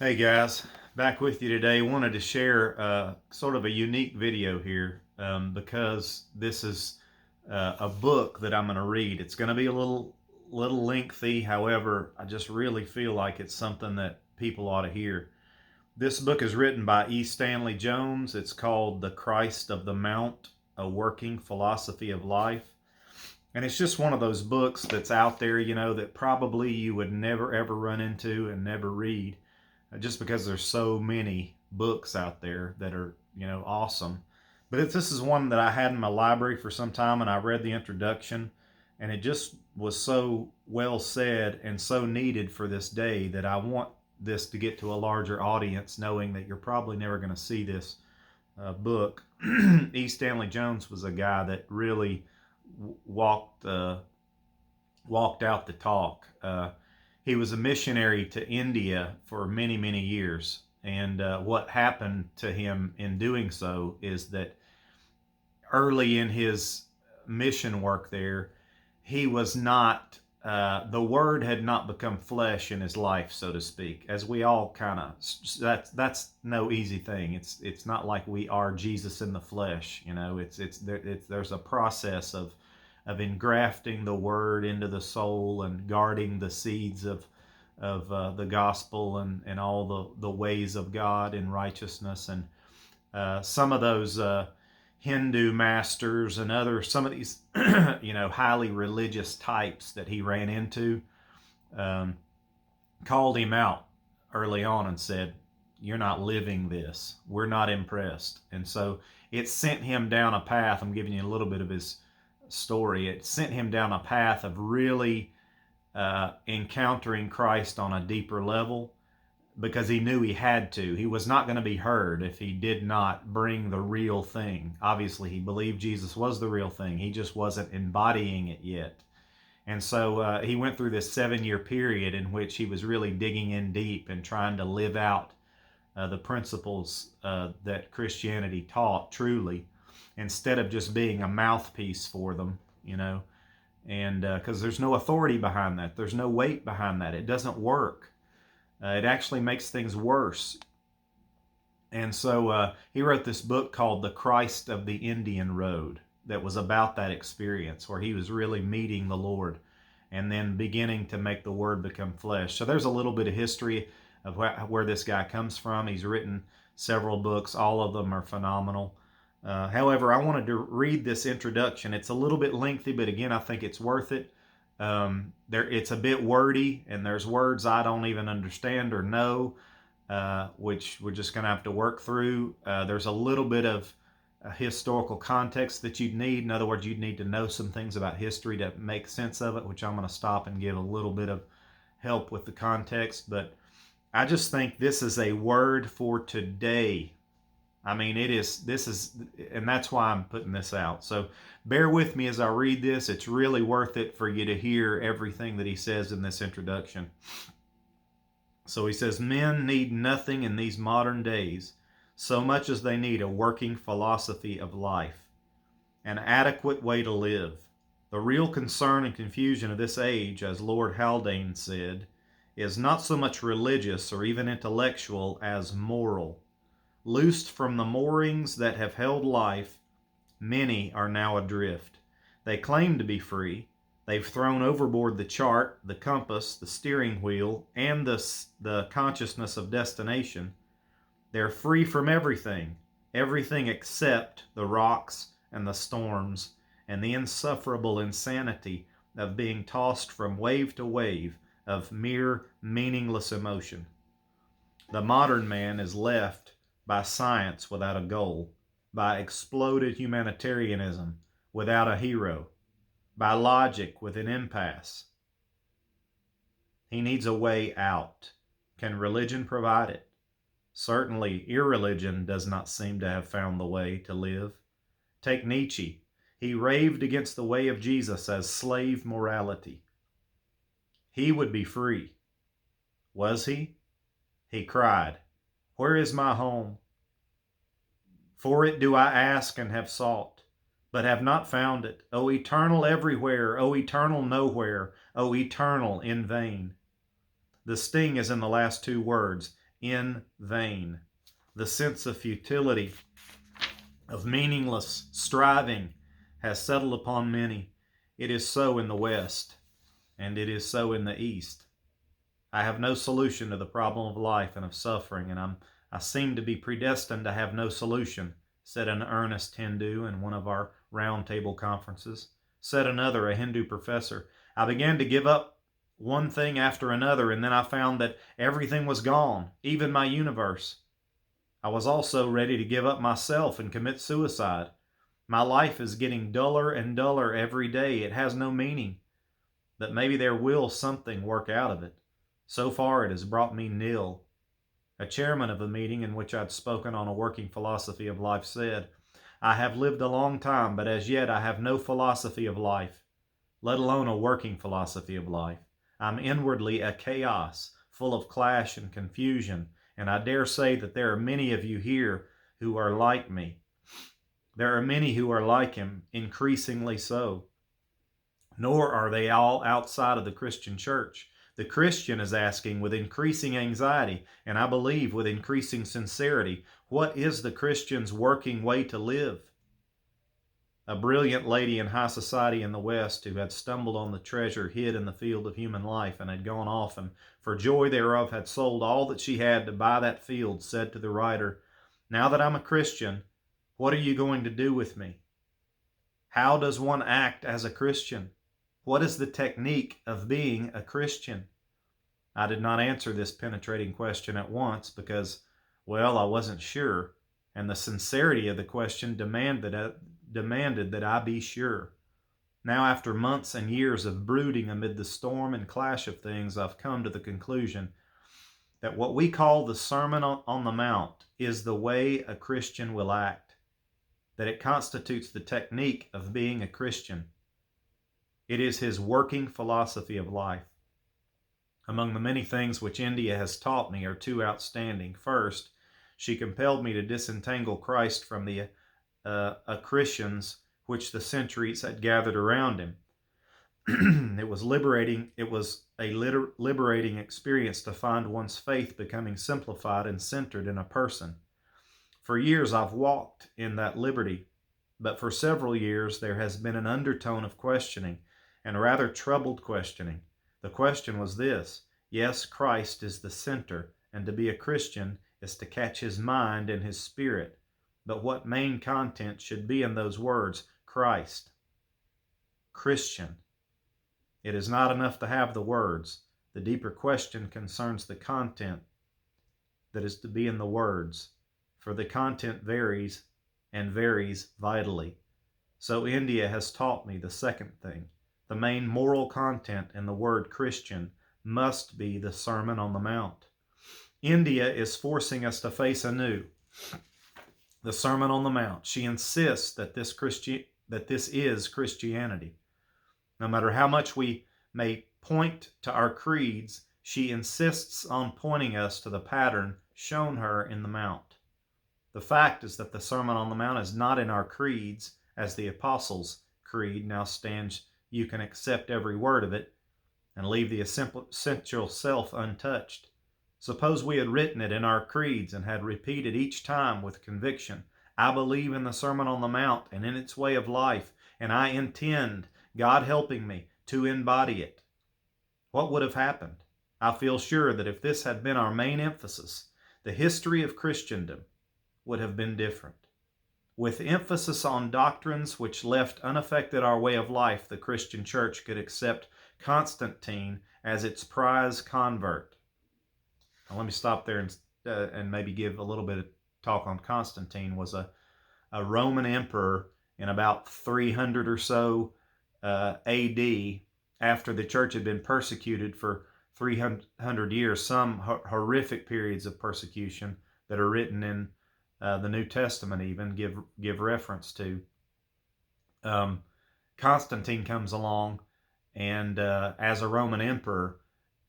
Hey guys, back with you today. Wanted to share sort of a unique video here because this is a book that I'm going to read. It's going to be a little lengthy. However, I just really feel like it's something that people ought to hear. This book is written by E Stanley Jones. It's called The Christ of the Mount: A Working Philosophy of Life. And it's just one of those books that's out there, that probably you would never ever run into and never read just because there's so many books out there that are, awesome. But this is one that I had in my library for some time, and I read the introduction, and it just was so well said and so needed for this day that I want this to get to a larger audience, knowing that you're probably never going to see this book. E. Stanley Jones was a guy that really walked walked out the talk. He was a missionary to India for many, many years. And what happened to him in doing so is that early in his mission work there, he was not, the word had not become flesh in his life, so to speak. As we all kind of, that's no easy thing. It's not like we are Jesus in the flesh. There's a process of engrafting the word into the soul and guarding the seeds of the gospel and all the ways of God in righteousness. And some of those Hindu masters and some of these highly religious types that he ran into um, called him out early on and said, "You're not living this. We're not impressed." And so it sent him down a path. I'm giving you a little bit of his story. It sent him down a path of really encountering Christ on a deeper level, because he knew he had to. He was not going to be heard if he did not bring the real thing. Obviously, he believed Jesus was the real thing. He just wasn't embodying it yet. And so he went through this 7-year period in which he was really digging in deep and trying to live out the principles that Christianity taught truly, instead of just being a mouthpiece for them, and because there's no authority behind that, there's no weight behind that, it doesn't work. It actually makes things worse. And so he wrote this book called The Christ of the Indian Road, that was about that experience where he was really meeting the Lord and then beginning to make the Word become flesh. So there's a little bit of history of where this guy comes from. He's written several books. All of them are phenomenal. However, I wanted to read this introduction. It's a little bit lengthy, but again, I think it's worth it. It's a bit wordy, and there's words I don't even understand or know, which we're just going to have to work through. There's a little bit of historical context that you'd need. In other words, you'd need to know some things about history to make sense of it, which I'm going to stop and give a little bit of help with the context. But I just think this is a word for today. I mean, and that's why I'm putting this out. So bear with me as I read this. It's really worth it for you to hear everything that he says in this introduction. So he says, men need nothing in these modern days so much as they need a working philosophy of life, an adequate way to live. The real concern and confusion of this age, as Lord Haldane said, is not so much religious or even intellectual as moral. Loosed from the moorings that have held life, many are now adrift. They claim to be free. They've thrown overboard the chart, the compass, the steering wheel, and the consciousness of destination. They're free from everything except the rocks and the storms and the insufferable insanity of being tossed from wave to wave of mere meaningless emotion. The modern man is left by science without a goal, by exploded humanitarianism without a hero, by logic with an impasse. He needs a way out. Can religion provide it? Certainly, irreligion does not seem to have found the way to live. Take Nietzsche. He raved against the way of Jesus as slave morality. He would be free. Was he? He cried, "Where is my home? For it do I ask and have sought, but have not found it. O eternal everywhere, O eternal nowhere, O eternal in vain." The sting is in the last two words, in vain. The sense of futility, of meaningless striving, has settled upon many. It is so in the West, and it is so in the East. I have no solution to the problem of life and of suffering, and I seem to be predestined to have no solution, said an earnest Hindu in one of our roundtable conferences. Said another, a Hindu professor. I began to give up one thing after another, and then I found that everything was gone, even my universe. I was also ready to give up myself and commit suicide. My life is getting duller and duller every day. It has no meaning. But maybe there will something work out of it. So far it has brought me nil. A chairman of a meeting in which I'd spoken on a working philosophy of life said, I have lived a long time, but as yet I have no philosophy of life, let alone a working philosophy of life. I'm inwardly a chaos, full of clash and confusion, and I dare say that there are many of you here who are like me. There are many who are like him, increasingly so. Nor are they all outside of the Christian church. The Christian is asking with increasing anxiety, and I believe with increasing sincerity, what is the Christian's working way to live? A brilliant lady in high society in the West who had stumbled on the treasure hid in the field of human life and had gone off and for joy thereof had sold all that she had to buy that field, said to the writer, now that I'm a Christian, what are you going to do with me? How does one act as a Christian? What is the technique of being a Christian? I did not answer this penetrating question at once because, well, I wasn't sure, and the sincerity of the question demanded that I be sure. Now, after months and years of brooding amid the storm and clash of things, I've come to the conclusion that what we call the Sermon on the Mount is the way a Christian will act, that it constitutes the technique of being a Christian. It is his working philosophy of life. Among the many things which India has taught me are two outstanding. First, she compelled me to disentangle Christ from the accretions which the centuries had gathered around him. It was liberating. It was a liberating experience to find one's faith becoming simplified and centered in a person. For years I've walked in that liberty, but for several years there has been an undertone of questioning, and rather troubled questioning. The question was this: yes, Christ is the center, and to be a Christian is to catch his mind and his spirit. But what main content should be in those words? Christ. Christian. It is not enough to have the words. The deeper question concerns the content that is to be in the words, for the content varies and varies vitally. So India has taught me the second thing. The main moral content in the word Christian must be the Sermon on the Mount. India is forcing us to face anew the Sermon on the Mount. She insists that this is Christianity. No matter how much we may point to our creeds, she insists on pointing us to the pattern shown her in the Mount. The fact is that the Sermon on the Mount is not in our creeds, as the Apostles' Creed now stands. You can accept every word of it and leave the essential self untouched. Suppose we had written it in our creeds and had repeated each time with conviction, I believe in the Sermon on the Mount and in its way of life, and I intend, God helping me, to embody it. What would have happened? I feel sure that if this had been our main emphasis, the history of Christendom would have been different. With emphasis on doctrines which left unaffected our way of life, the Christian church could accept Constantine as its prize convert. Now, let me stop there and maybe give a little bit of talk on Constantine. Was a Roman emperor in about 300 or so AD, after the church had been persecuted for 300 years, some horrific periods of persecution that are written in the New Testament even give reference to. Constantine comes along and as a Roman emperor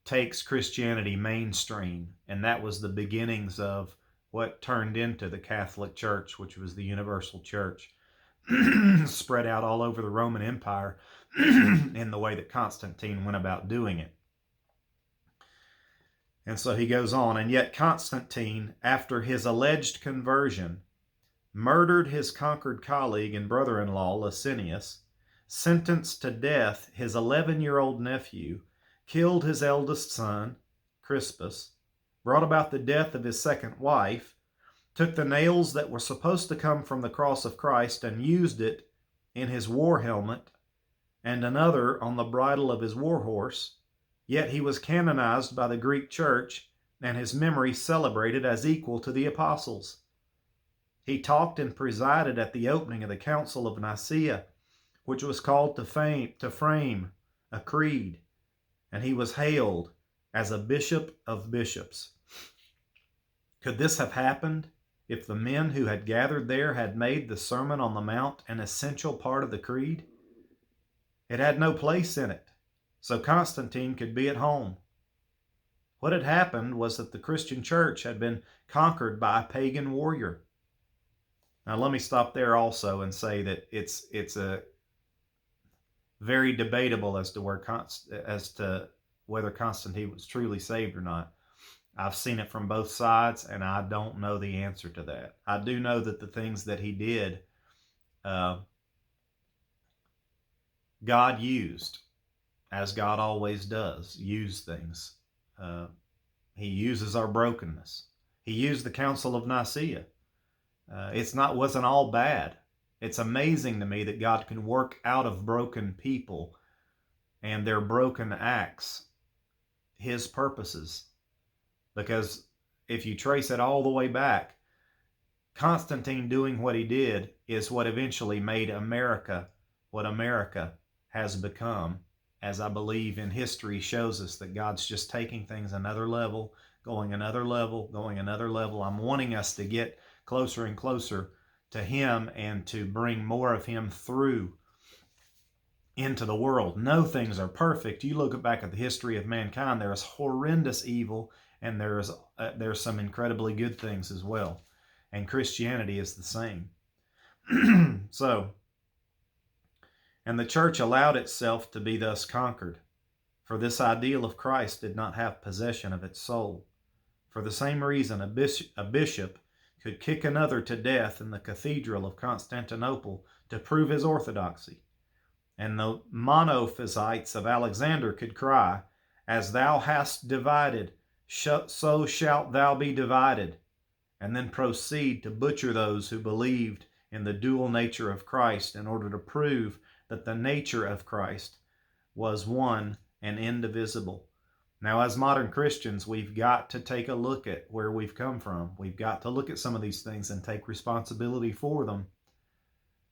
takes Christianity mainstream, and that was the beginnings of what turned into the Catholic Church, which was the universal church, spread out all over the Roman Empire in the way that Constantine went about doing it. And so he goes on, and yet Constantine, after his alleged conversion, murdered his conquered colleague and brother-in-law Licinius, sentenced to death his 11-year-old nephew, killed his eldest son, Crispus, brought about the death of his second wife, took the nails that were supposed to come from the cross of Christ and used it in his war helmet and another on the bridle of his war horse, yet he was canonized by the Greek Church and his memory celebrated as equal to the apostles. He talked and presided at the opening of the Council of Nicaea, which was called to frame a creed, and he was hailed as a bishop of bishops. Could this have happened if the men who had gathered there had made the Sermon on the Mount an essential part of the creed? It had no place in it, so Constantine could be at home. What had happened was that the Christian church had been conquered by a pagan warrior. Now let me stop there also and say that it's a very debatable as to whether Constantine was truly saved or not. I've seen it from both sides, and I don't know the answer to that. I do know that the things that he did, God used, as God always does, use things. He uses our brokenness. He used the Council of Nicaea. Wasn't all bad. It's amazing to me that God can work out of broken people and their broken acts his purposes. Because if you trace it all the way back, Constantine doing what he did is what eventually made America what America has become, as I believe in history shows us that God's just taking things another level, going another level, going another level. I'm wanting us to get closer and closer to Him and to bring more of Him through into the world. No things are perfect. You look back at the history of mankind, there is horrendous evil, and there's some incredibly good things as well. And Christianity is the same. And the church allowed itself to be thus conquered, for this ideal of Christ did not have possession of its soul. For the same reason, a bishop could kick another to death in the cathedral of Constantinople to prove his orthodoxy. And the monophysites of Alexander could cry, "As thou hast divided, so shalt thou be divided," and then proceed to butcher those who believed in the dual nature of Christ in order to prove that the nature of Christ was one and indivisible. Now, as modern Christians, we've got to take a look at where we've come from. We've got to look at some of these things and take responsibility for them.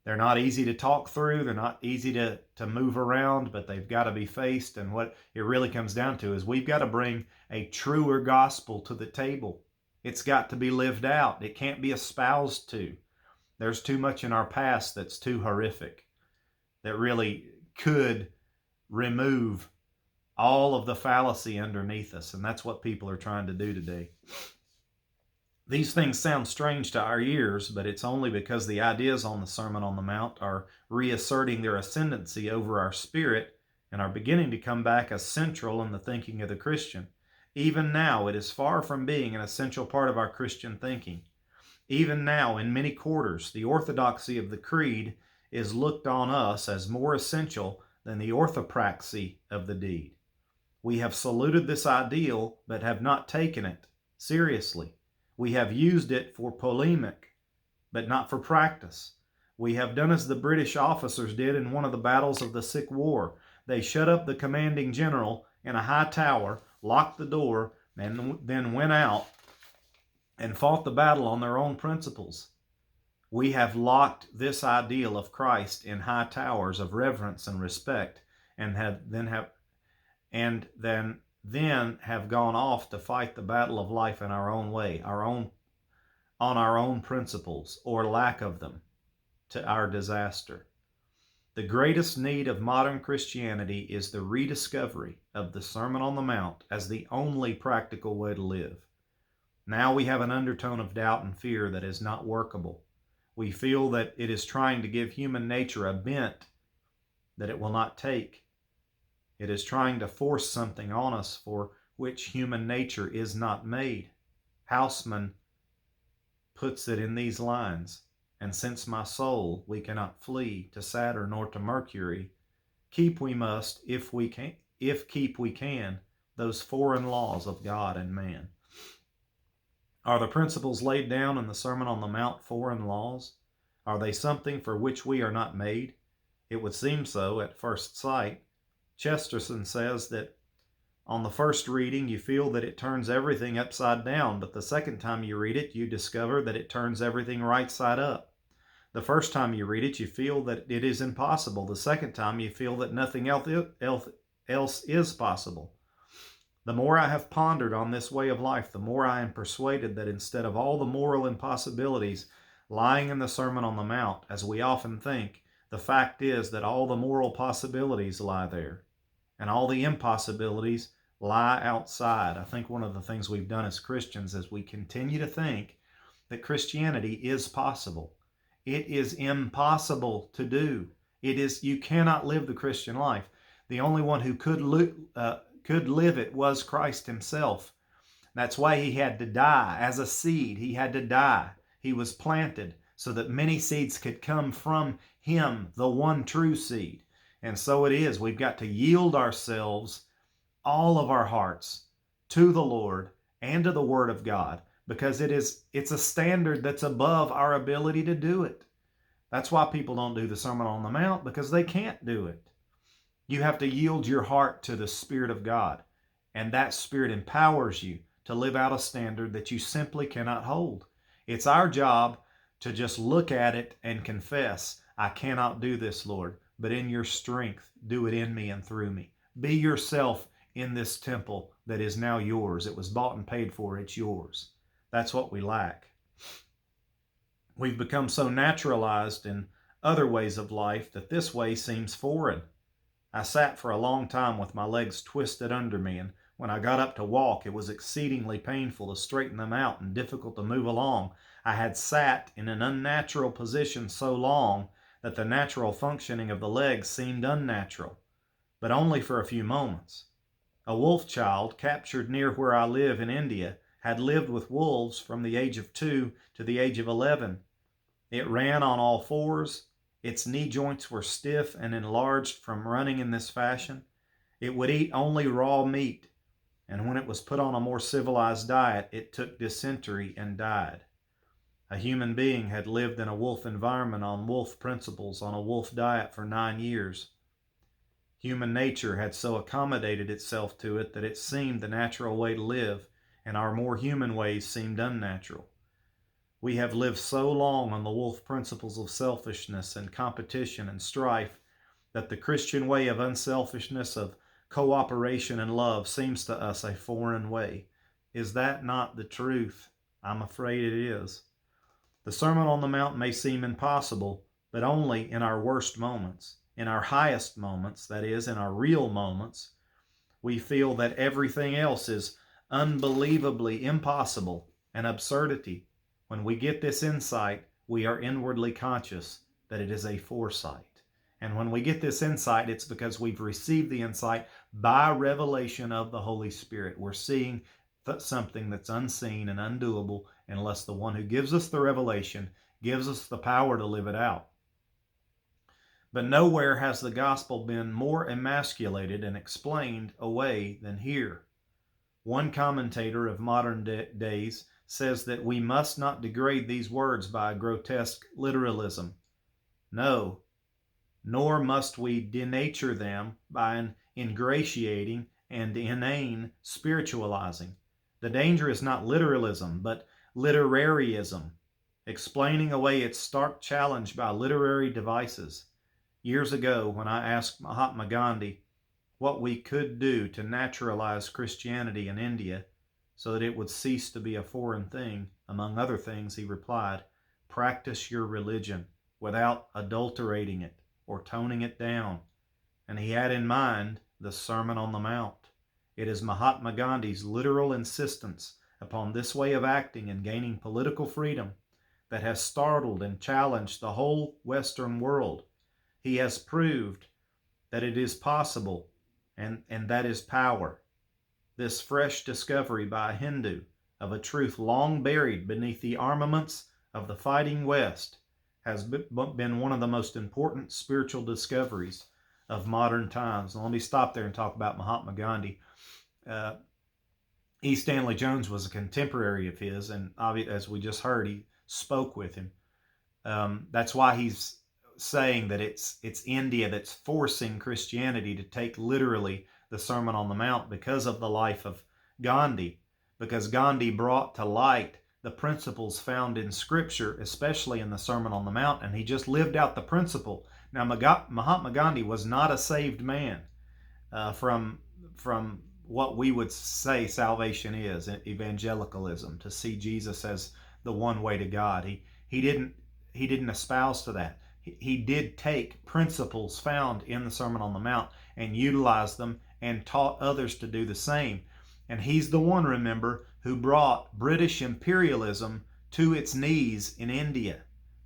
They're not easy to talk through. They're not easy to move around, but they've got to be faced. And what it really comes down to is we've got to bring a truer gospel to the table. It's got to be lived out. It can't be espoused to. There's too much in our past that's too horrific, that really could remove all of the fallacy underneath us. And that's what people are trying to do today. These things sound strange to our ears, but it's only because the ideas on the Sermon on the Mount are reasserting their ascendancy over our spirit and are beginning to come back as central in the thinking of the Christian. Even now, it is far from being an essential part of our Christian thinking. Even now, in many quarters, the orthodoxy of the creed is looked on us as more essential than the orthopraxy of the deed. We have saluted this ideal, but have not taken it seriously. We have used it for polemic, but not for practice. We have done as the British officers did in one of the battles of the Sick War. They shut up the commanding general in a high tower, locked the door, and then went out and fought the battle on their own principles. We have locked this ideal of Christ in high towers of reverence and respect, and then have gone off to fight the battle of life in our own way, on our own principles, or lack of them, to our disaster. The greatest need of modern Christianity is the rediscovery of the Sermon on the Mount as the only practical way to live. Now we have an undertone of doubt and fear that is not workable. We feel that it is trying to give human nature a bent that it will not take. It is trying to force something on us for which human nature is not made. Houseman puts it in these lines, and since my soul we cannot flee to Saturn or to Mercury, keep we must, if keep we can, those foreign laws of God and man. Are the principles laid down in the Sermon on the Mount foreign laws? Are they something for which we are not made? It would seem so at first sight. Chesterton says that on the first reading you feel that it turns everything upside down, but the second time you read it you discover that it turns everything right side up. The first time you read it you feel that it is impossible. The second time you feel that nothing else is possible. The more I have pondered on this way of life, the more I am persuaded that instead of all the moral impossibilities lying in the Sermon on the Mount, as we often think, the fact is that all the moral possibilities lie there, and all the impossibilities lie outside. I think one of the things we've done as Christians is we continue to think that Christianity is possible. It is impossible to do. You cannot live the Christian life. The only one who could live it was Christ himself. That's why he had to die as a seed. He had to die. He was planted so that many seeds could come from him, the one true seed. And so it is. We've got to yield ourselves, all of our hearts, to the Lord and to the Word of God, because it's a standard that's above our ability to do it. That's why people don't do the Sermon on the Mount, because they can't do it. You have to yield your heart to the Spirit of God, and that Spirit empowers you to live out a standard that you simply cannot hold. It's our job to just look at it and confess, I cannot do this, Lord, but in your strength, do it in me and through me. Be yourself in this temple that is now yours. It was bought and paid for. It's yours. That's what we lack. We've become so naturalized in other ways of life that this way seems foreign. I sat for a long time with my legs twisted under me, and when I got up to walk, it was exceedingly painful to straighten them out and difficult to move along. I had sat in an unnatural position so long that the natural functioning of the legs seemed unnatural, but only for a few moments. A wolf child captured near where I live in India had lived with wolves from the age of 2 to the age of 11. It ran on all fours. Its knee joints were stiff and enlarged from running in this fashion. It would eat only raw meat, and when it was put on a more civilized diet, it took dysentery and died. A human being had lived in a wolf environment on wolf principles on a wolf diet for 9 years. Human nature had so accommodated itself to it that it seemed the natural way to live, and our more human ways seemed unnatural. We have lived so long on the wolf principles of selfishness and competition and strife that the Christian way of unselfishness, of cooperation and love seems to us a foreign way. Is that not the truth? I'm afraid it is. The Sermon on the Mount may seem impossible, but only in our worst moments. In our highest moments, that is, in our real moments, we feel that everything else is unbelievably impossible, an absurdity. When we get this insight, we are inwardly conscious that it is a foresight. And when we get this insight, it's because we've received the insight by revelation of the Holy Spirit. We're seeing something that's unseen and undoable unless the one who gives us the revelation gives us the power to live it out. But nowhere has the gospel been more emasculated and explained away than here. One commentator of modern days says that we must not degrade these words by a grotesque literalism. No, nor must we denature them by an ingratiating and inane spiritualizing. The danger is not literalism, but literaryism, explaining away its stark challenge by literary devices. Years ago, when I asked Mahatma Gandhi what we could do to naturalize Christianity in India so that it would cease to be a foreign thing, among other things, he replied, practice your religion without adulterating it or toning it down. And he had in mind the Sermon on the Mount. It is Mahatma Gandhi's literal insistence upon this way of acting and gaining political freedom that has startled and challenged the whole Western world. He has proved that it is possible, and that is power. this fresh discovery by a Hindu of a truth long buried beneath the armaments of the fighting West has been one of the most important spiritual discoveries of modern times. And let me stop there and talk about Mahatma Gandhi. E Stanley Jones was a contemporary of his, and as we just heard, he spoke with him. That's why he's saying that it's India that's forcing Christianity to take literally the Sermon on the Mount because of the life of Gandhi, because Gandhi brought to light the principles found in Scripture, especially in the Sermon on the Mount, and he just lived out the principle. Now, Mahatma Gandhi was not a saved man from what we would say salvation is, evangelicalism, to see Jesus as the one way to God. He didn't espouse to that. He did take principles found in the Sermon on the Mount and utilize them and taught others to do the same. And he's the one, remember, who brought British imperialism to its knees in India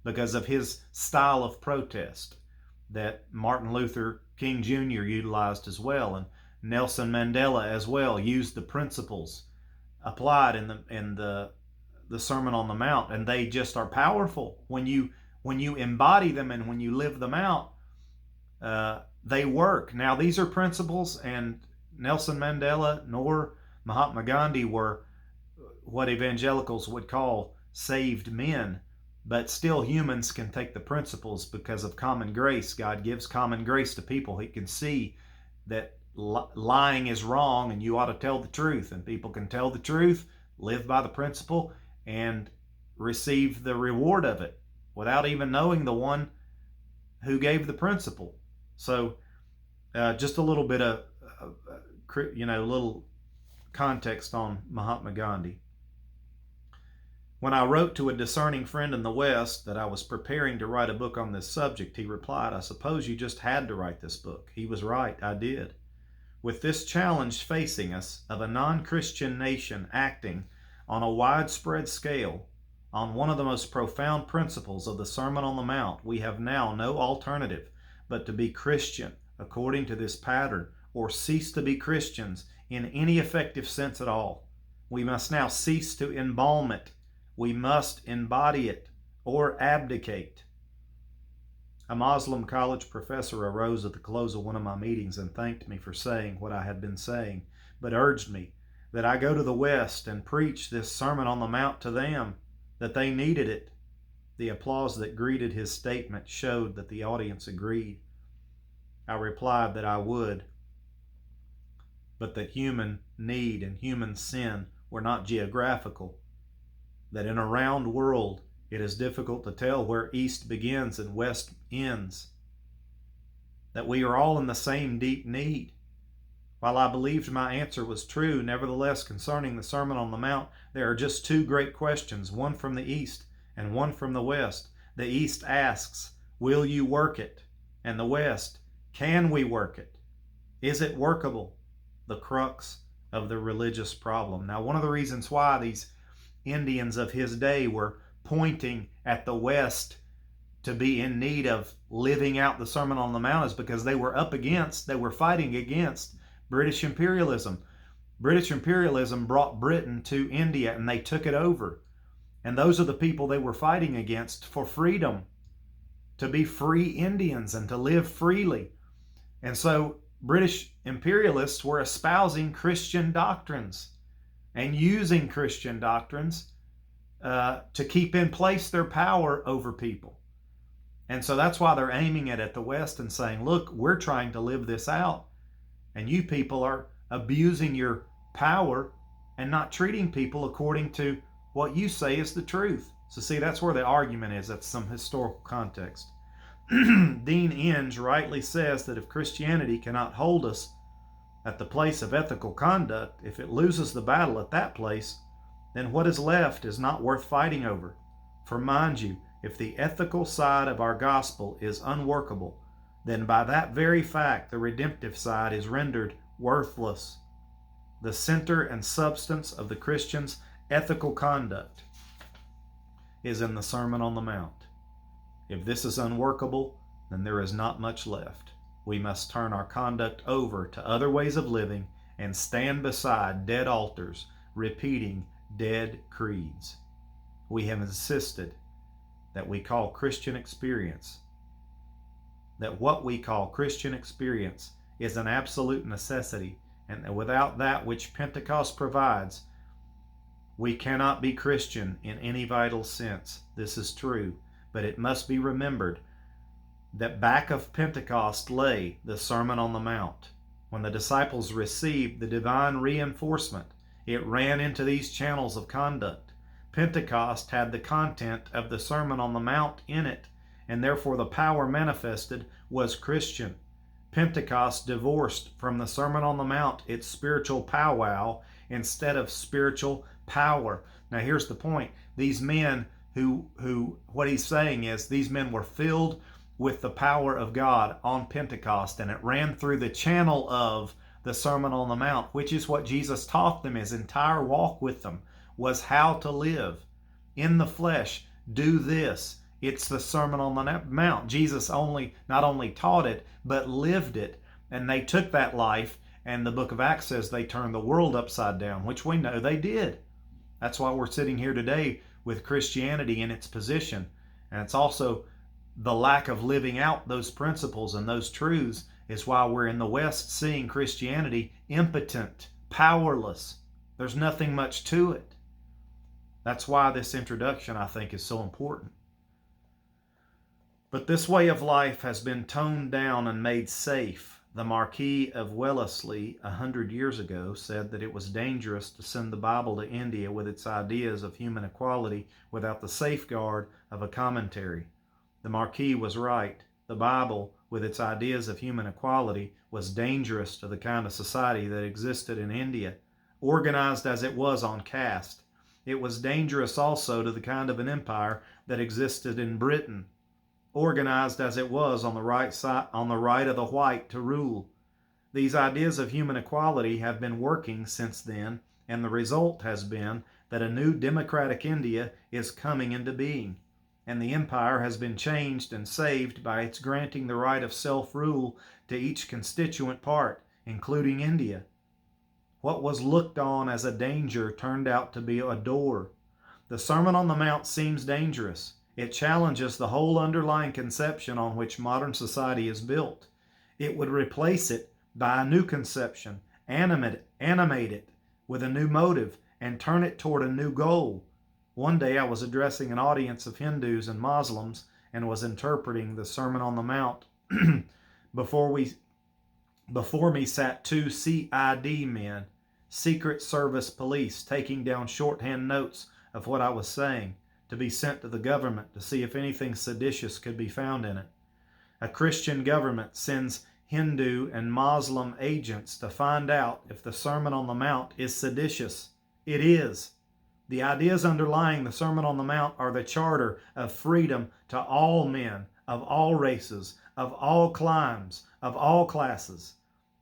because of his style of protest that Martin Luther King Jr. utilized as well, and Nelson Mandela as well used the principles applied in the Sermon on the Mount, and they just are powerful when you embody them and when you live them out. They work. Now, these are principles, and Nelson Mandela nor Mahatma Gandhi were what evangelicals would call saved men, but still humans can take the principles because of common grace. God gives common grace to people. He can see that lying is wrong and you ought to tell the truth, and people can tell the truth, live by the principle, and receive the reward of it without even knowing the one who gave the principle. So just a little bit of little context on Mahatma Gandhi. When I wrote to a discerning friend in the West that I was preparing to write a book on this subject, he replied, "I suppose you just had to write this book." He was right, I did. With this challenge facing us of a non-Christian nation acting on a widespread scale on one of the most profound principles of the Sermon on the Mount, we have now no alternative but to be Christian according to this pattern, or cease to be Christians in any effective sense at all. We must now cease to embalm it. We must embody it or abdicate. A Muslim college professor arose at the close of one of my meetings and thanked me for saying what I had been saying, but urged me that I go to the West and preach this Sermon on the Mount to them, that they needed it. The applause that greeted his statement showed that the audience agreed. I replied that I would, but that human need and human sin were not geographical, that in a round world it is difficult to tell where East begins and West ends, that we are all in the same deep need. While I believed my answer was true, nevertheless, concerning the Sermon on the Mount, there are just two great questions, one from the East and one from the West. The East asks, will you work it? And the West, can we work it? Is it workable? The crux of the religious problem. Now, one of the reasons why these Indians of his day were pointing at the West to be in need of living out the Sermon on the Mount is because they were fighting against British imperialism. British imperialism brought Britain to India and they took it over. And those are the people they were fighting against for freedom, to be free Indians and to live freely. And so British imperialists were espousing Christian doctrines and using Christian doctrines to keep in place their power over people. And so that's why they're aiming it at the West and saying, look, we're trying to live this out, and you people are abusing your power and not treating people according to what you say is the truth. So see, that's where the argument is. That's some historical context. Dean Inge rightly says that if Christianity cannot hold us at the place of ethical conduct, if it loses the battle at that place, then what is left is not worth fighting over. For mind you, if the ethical side of our gospel is unworkable, then by that very fact the redemptive side is rendered worthless. The center and substance of the Christian's ethical conduct is in the Sermon on the Mount. If this is unworkable, then there is not much left. We must turn our conduct over to other ways of living and stand beside dead altars, repeating dead creeds. We have insisted that we call Christian experience, that what we call Christian experience is an absolute necessity, and that without that which Pentecost provides, we cannot be Christian in any vital sense. This is true, but it must be remembered that back of Pentecost lay the Sermon on the Mount. When the disciples received the divine reinforcement, it ran into these channels of conduct. Pentecost had the content of the Sermon on the Mount in it, and therefore the power manifested was Christian. Pentecost divorced from the Sermon on the Mount its spiritual powwow instead of spiritual power. Now here's the point. These men who what he's saying is these men were filled with the power of God on Pentecost, and it ran through the channel of the Sermon on the Mount, which is what Jesus taught them. His entire walk with them was how to live in the flesh. Do this. It's the Sermon on the Mount. Jesus not only taught it, but lived it. And they took that life, and the book of Acts says they turned the world upside down, which we know they did. That's why we're sitting here today with Christianity in its position. And it's also the lack of living out those principles and those truths is why we're in the West seeing Christianity impotent, powerless. There's nothing much to it. That's why this introduction, I think, is so important. But this way of life has been toned down and made safe. The Marquis of Wellesley 100 years ago said that it was dangerous to send the Bible to India with its ideas of human equality without the safeguard of a commentary. The Marquis was right. The Bible, with its ideas of human equality, was dangerous to the kind of society that existed in India, organized as it was on caste. It was dangerous also to the kind of an empire that existed in Britain, organized as it was on the right of the white to rule. These ideas of human equality have been working since then, and the result has been that a new democratic India is coming into being, and the empire has been changed and saved by its granting the right of self-rule to each constituent part, including India. What was looked on as a danger turned out to be a door. The Sermon on the Mount seems dangerous. It challenges the whole underlying conception on which modern society is built. It would replace it by a new conception, animate it with a new motive, and turn it toward a new goal. One day I was addressing an audience of Hindus and Muslims and was interpreting the Sermon on the Mount. Before me sat two CID men, Secret Service police, taking down shorthand notes of what I was saying, to be sent to the government to see if anything seditious could be found in it. A Christian government sends Hindu and Muslim agents to find out if the Sermon on the Mount is seditious. It is. The ideas underlying the Sermon on the Mount are the charter of freedom to all men, of all races, of all climes, of all classes.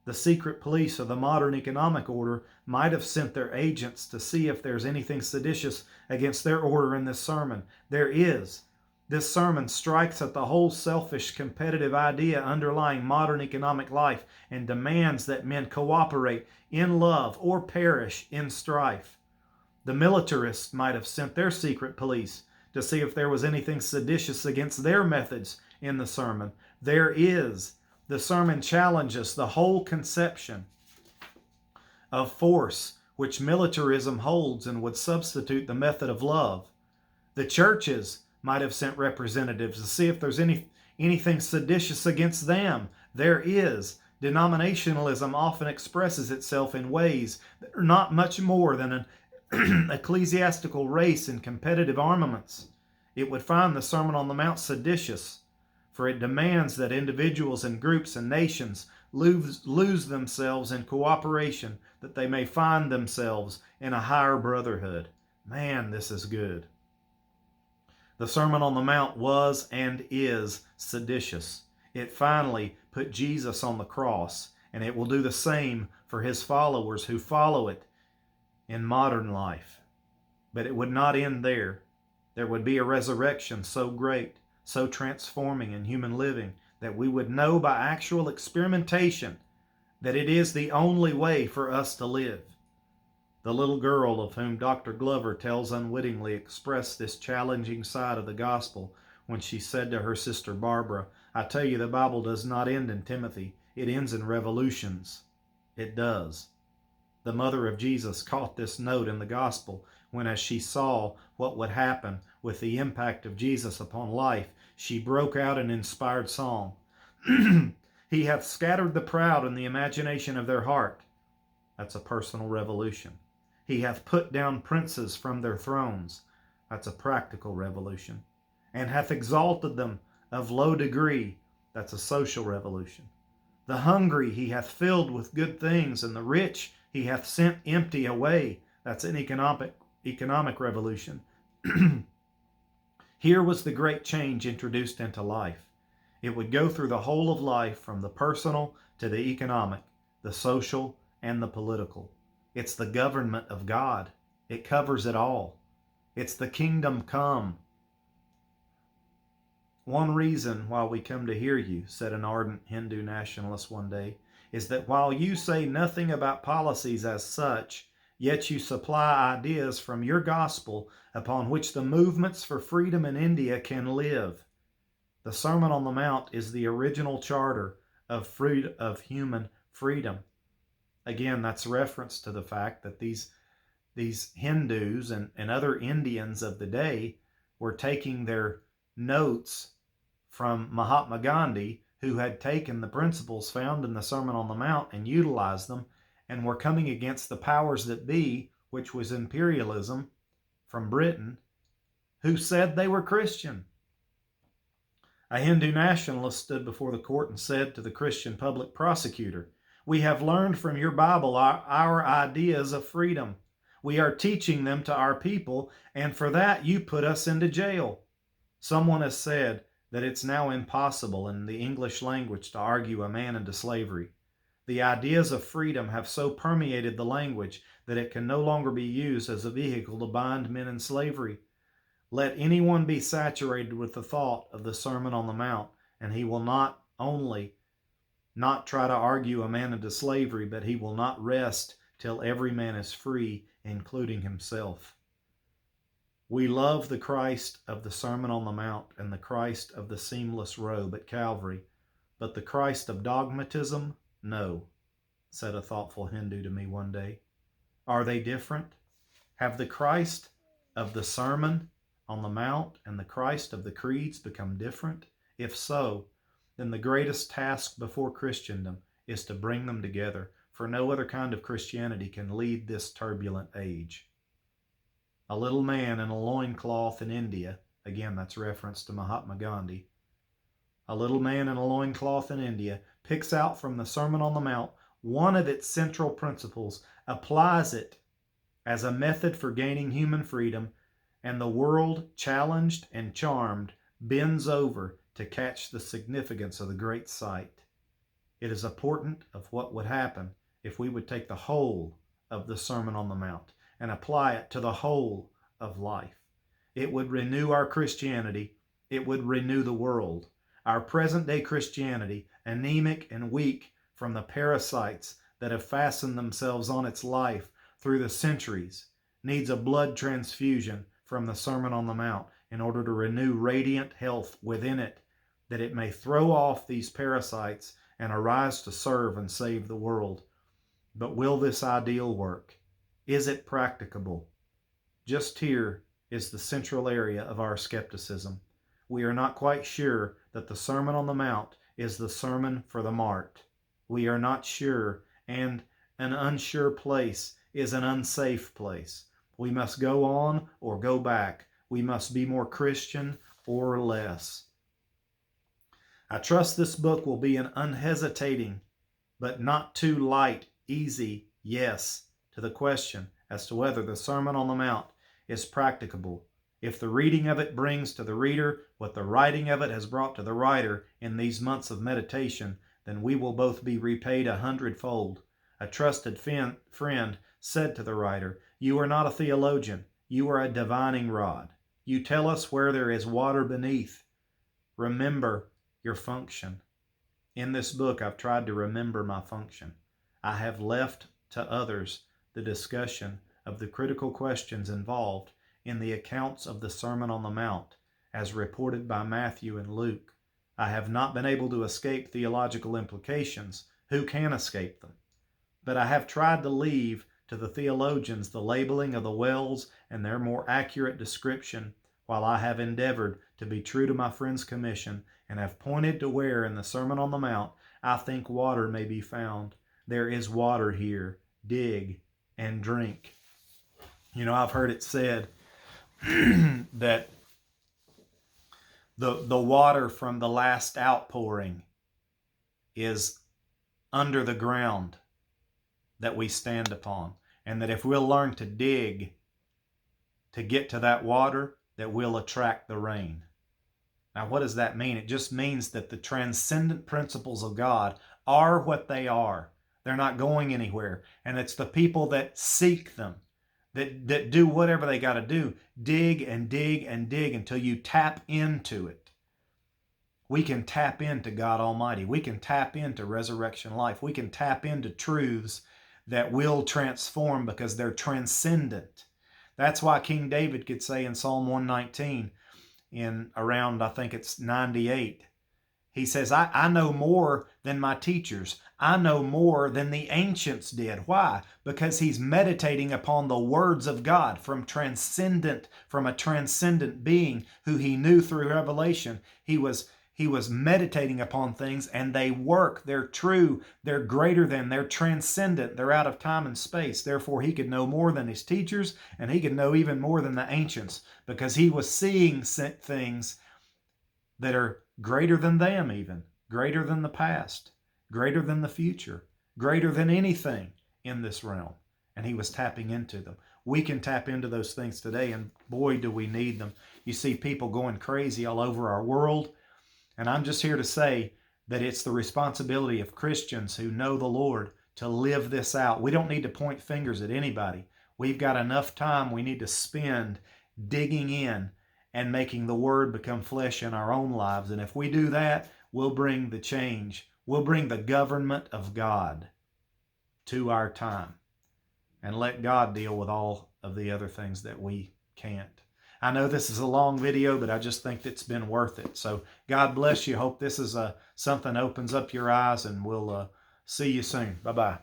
The secret police of the modern economic order might have sent their agents to see if there's anything seditious against their order in this sermon. There is. This sermon strikes at the whole selfish competitive idea underlying modern economic life and demands that men cooperate in love or perish in strife. The militarists might have sent their secret police to see if there was anything seditious against their methods in the sermon. There is. The sermon challenges the whole conception of force which militarism holds and would substitute the method of love. The churches might have sent representatives to see if there's anything seditious against them. There is. Denominationalism often expresses itself in ways that are not much more than an ecclesiastical race in competitive armaments. It would find the Sermon on the Mount seditious, for it demands that individuals and groups and nations lose themselves in cooperation, that they may find themselves in a higher brotherhood. Man, this is good. The Sermon on the Mount was and is seditious. It finally put Jesus on the cross, and it will do the same for his followers who follow it in modern life. But it would not end there. There would be a resurrection so great, so transforming in human living, that we would know by actual experimentation that it is the only way for us to live. The little girl of whom Dr. Glover tells unwittingly expressed this challenging side of the gospel when she said to her sister Barbara, "I tell you, the Bible does not end in Timothy. It ends in revolutions." It does. The mother of Jesus caught this note in the gospel when, as she saw what would happen with the impact of Jesus upon life, she broke out an inspired song. He hath scattered the proud in the imagination of their heart. That's a personal revolution. He hath put down princes from their thrones. That's a practical revolution. And hath exalted them of low degree. That's a social revolution. The hungry he hath filled with good things, and the rich he hath sent empty away. That's an economic revolution. Here was the great change introduced into life. It would go through the whole of life, from the personal to the economic, the social, and the political. It's the government of God. It covers it all. It's the kingdom come. "One reason why we come to hear you," said an ardent Hindu nationalist one day, "is that while you say nothing about policies as such, yet you supply ideas from your gospel upon which the movements for freedom in India can live. The Sermon on the Mount is the original charter of human freedom." Again, that's reference to the fact that these Hindus and other Indians of the day were taking their notes from Mahatma Gandhi, who had taken the principles found in the Sermon on the Mount and utilized them, and were coming against the powers that be, which was imperialism from Britain, who said they were Christian. A Hindu nationalist stood before the court and said to the Christian public prosecutor, "We have learned from your Bible our ideas of freedom. We are teaching them to our people, and for that you put us into jail." Someone has said that it's now impossible in the English language to argue a man into slavery. The ideas of freedom have so permeated the language that it can no longer be used as a vehicle to bind men in slavery. Let anyone be saturated with the thought of the Sermon on the Mount, and he will not only not try to argue a man into slavery, but he will not rest till every man is free, including himself. We love the Christ of the Sermon on the Mount and the Christ of the seamless robe at Calvary, but the Christ of dogmatism, no, said a thoughtful Hindu to me one day. Are they different? Have the Christ of the Sermon on the Mount and the Christ of the creeds become different? If so, then the greatest task before Christendom is to bring them together, for no other kind of Christianity can lead this turbulent age. A little man in a loincloth in India, again that's reference to Mahatma Gandhi, a little man in a loincloth in India picks out from the Sermon on the Mount one of its central principles, applies it as a method for gaining human freedom, and the world, challenged and charmed, bends over to catch the significance of the great sight. It is a portent of what would happen if we would take the whole of the Sermon on the Mount and apply it to the whole of life. It would renew our Christianity. It would renew the world. Our present-day Christianity, anemic and weak from the parasites that have fastened themselves on its life through the centuries, needs a blood transfusion from the Sermon on the Mount in order to renew radiant health within it, that it may throw off these parasites and arise to serve and save the world. But will this ideal work? Is it practicable? Just here is the central area of our skepticism. We are not quite sure that the Sermon on the Mount is the sermon for the mart. We are not sure, and an unsure place is an unsafe place. We must go on or go back. We must be more Christian or less. I trust this book will be an unhesitating, but not too light, easy yes to the question as to whether the Sermon on the Mount is practicable. If the reading of it brings to the reader what the writing of it has brought to the writer in these months of meditation, then we will both be repaid 100-fold. A trusted friend said to the writer, "You are not a theologian. You are a divining rod. You tell us where there is water beneath. Remember your function." In this book, I've tried to remember my function. I have left to others the discussion of the critical questions involved in the accounts of the Sermon on the Mount, as reported by Matthew and Luke. I have not been able to escape theological implications. Who can escape them? But I have tried to leave to the theologians the labeling of the wells and their more accurate description, while I have endeavored to be true to my friend's commission and have pointed to where in the Sermon on the Mount I think water may be found. There is water here. Dig and drink. You know, I've heard it said that the water from the last outpouring is under the ground that we stand upon, and that if we'll learn to dig to get to that water, that we'll attract the rain. Now, what does that mean? It just means that the transcendent principles of God are what they are. They're not going anywhere. And it's the people that seek them, that do whatever they got to do. Dig and dig and dig until you tap into it. We can tap into God Almighty. We can tap into resurrection life. We can tap into truths that will transform because they're transcendent. That's why King David could say in Psalm 119, in around, I think it's 98, he says, I know more than my teachers. I know more than the ancients did. Why? Because he's meditating upon the words of God from a transcendent being who he knew through revelation. He was meditating upon things, and they work. They're true. They're greater than. They're transcendent. They're out of time and space. Therefore, he could know more than his teachers, and he could know even more than the ancients, because he was seeing things that are greater than them, even greater than the past, greater than the future, greater than anything in this realm. And he was tapping into them. We can tap into those things today, and boy, do we need them. You see people going crazy all over our world. And I'm just here to say that it's the responsibility of Christians who know the Lord to live this out. We don't need to point fingers at anybody. We've got enough time we need to spend digging in and making the Word become flesh in our own lives. And if we do that, we'll bring the change. We'll bring the government of God to our time and let God deal with all of the other things that we can't. I know this is a long video, but I just think it's been worth it. So God bless you. Hope this is something opens up your eyes, and we'll see you soon. Bye-bye.